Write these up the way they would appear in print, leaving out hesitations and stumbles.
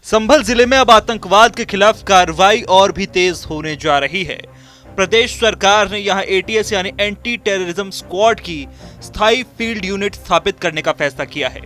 संभल जिले में अब आतंकवाद के खिलाफ कार्रवाई और भी तेज होने जा रही है। प्रदेश सरकार ने यहां एटीएस यानी एंटी टेररिज्म स्क्वाड की स्थायी फील्ड यूनिट स्थापित करने का फैसला किया है।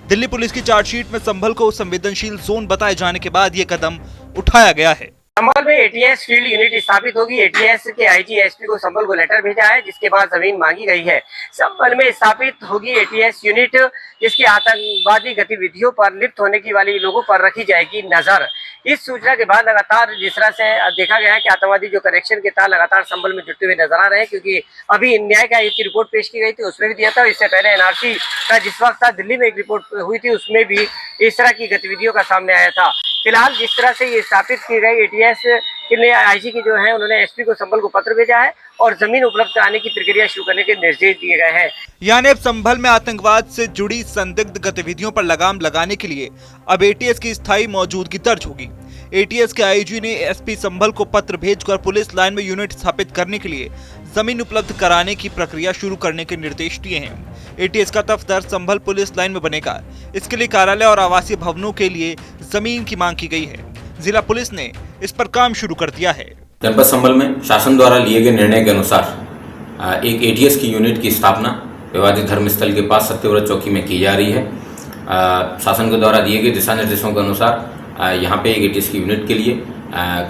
दिल्ली पुलिस की चार्जशीट में संभल को संवेदनशील जोन बताए जाने के बाद यह कदम उठाया गया है। संभल में एटीएस फील्ड यूनिट स्थापित होगी। एटीएस के आईजी एसपी को संभल को लेटर भेजा है, जिसके बाद जमीन मांगी गई है। संभल में स्थापित होगी एटीएस यूनिट, जिसकी आतंकवादी गतिविधियों पर लिप्त होने की वाली लोगों पर रखी जाएगी नजर। इस सूचना के बाद लगातार जिस तरह से देखा गया है कि आतंकवादी जो कनेक्शन के तार लगातार संभल में जुटते हुए नजर आ रहे हैं, क्योंकि अभी न्याय आयोग की रिपोर्ट पेश की गई थी, उसमें भी दिया था। इससे पहले एनआरसी का जिस वक्त था दिल्ली में एक रिपोर्ट हुई थी, उसमें भी इस तरह की गतिविधियों का सामने आया था। फिलहाल जिस तरह से ये स्थापित की गई एटीएस के लिए आईजी की जो है उन्होंने एसपी को संभल को पत्र भेजा है और जमीन उपलब्ध कराने की प्रक्रिया शुरू करने के निर्देश दिए गए हैं। यानी अब संभल में आतंकवाद से जुड़ी संदिग्ध गतिविधियों पर लगाम लगाने के लिए अब एटीएस की स्थायी मौजूदगी दर्ज होगी। एटीएस के आईजी ने एसपी संभल को पत्र भेजकर पुलिस लाइन में यूनिट स्थापित करने के लिए जमीन उपलब्ध कराने की प्रक्रिया शुरू करने के निर्देश दिए हैं। एटीएस का दफ्तर संभल पुलिस लाइन में बनेगा। इसके लिए कार्यालय और आवासीय भवनों के लिए जमीन की मांग की गई है। जिला पुलिस ने इस पर काम शुरू कर दिया है। जनपद संभल में शासन द्वारा लिए गए निर्णय के अनुसार एक एटीएस की यूनिट की स्थापना विवादित धर्मस्थल के पास सत्यव्रत चौकी में की जा रही है। शासन के द्वारा दिए गए दिशा निर्देशों के अनुसार यहाँ पे एक एटीएस की यूनिट के लिए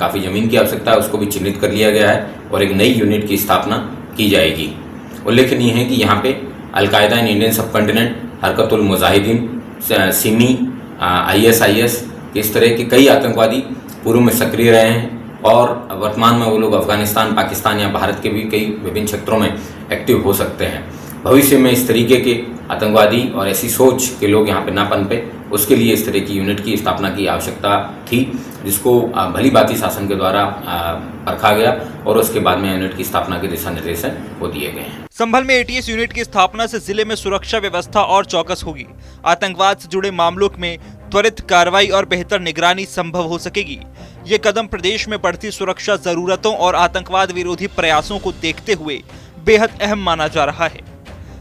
काफ़ी ज़मीन की आवश्यकता है, उसको भी चिन्हित कर लिया गया है और एक नई यूनिट की स्थापना की जाएगी। उल्लेखनीय है कि यहाँ पे अलकायदा इन इंडियन सब कॉन्टिनेंट, हरकतुल मुजाहिदीन, सिमी, ISIS इस तरह के कई आतंकवादी पूर्व में सक्रिय रहे हैं और वर्तमान में वो लोग अफगानिस्तान, पाकिस्तान या भारत के भी कई विभिन्न क्षेत्रों में एक्टिव हो सकते हैं। भविष्य में इस तरीके के आतंकवादी और ऐसी सोच के लोग यहाँ पे ना पनपे, उसके लिए इस तरह की यूनिट की स्थापना की आवश्यकता थी, जिसको भली भांति शासन के द्वारा रखा गया और उसके बाद में यूनिट की स्थापना के दिशा निर्देश वो दिए गए हैं। संभल में एटीएस यूनिट की स्थापना से जिले में सुरक्षा व्यवस्था और चौकस होगी। आतंकवाद से जुड़े मामलों में त्वरित कार्रवाई और बेहतर निगरानी संभव हो सकेगी। ये कदम प्रदेश में बढ़ती सुरक्षा जरूरतों और आतंकवाद विरोधी प्रयासों को देखते हुए बेहद अहम माना जा रहा है,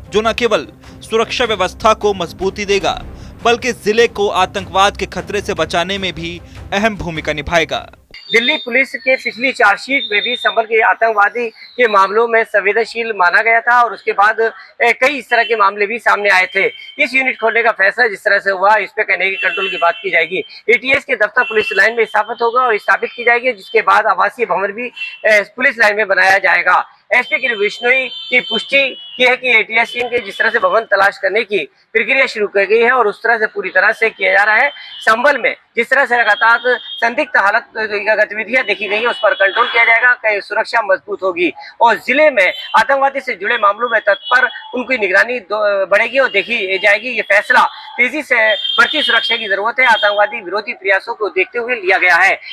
जो न केवल सुरक्षा व्यवस्था को मजबूती देगा बल्कि जिले को आतंकवाद के खतरे से बचाने में भी अहम भूमिका निभाएगा। दिल्ली पुलिस के पिछली चार्जशीट में भी संभल के आतंकवादी के मामलों में संवेदनशील माना गया था और उसके बाद कई इस तरह के मामले भी सामने आए थे। इस यूनिट खोलने का फैसला जिस तरह से हुआ, इस पे कहने की कंट्रोल की बात की जाएगी। एटीएस के दफ्तर पुलिस लाइन में स्थापित होगा और स्थापित की जाएगी, जिसके बाद आवासीय भवन भी पुलिस लाइन में बनाया जाएगा। एसपी की विश्नोई की पुष्टि की है कि एटीएस टीम के जिस तरह से भवन तलाश करने की प्रक्रिया शुरू की गई है और उस तरह से पूरी तरह से किया जा रहा है। संभल में जिस तरह से लगातार संदिग्ध हालत गतिविधियां देखी गई है, उस पर कंट्रोल किया जाएगा, कई सुरक्षा मजबूत होगी और जिले में आतंकवादी से जुड़े मामलों में तत्पर उनकी निगरानी बढ़ेगी और देखी जाएगी। ये फैसला तेजी से बढ़ती सुरक्षा की जरूरत है, आतंकवादी विरोधी प्रयासों को देखते हुए लिया गया है।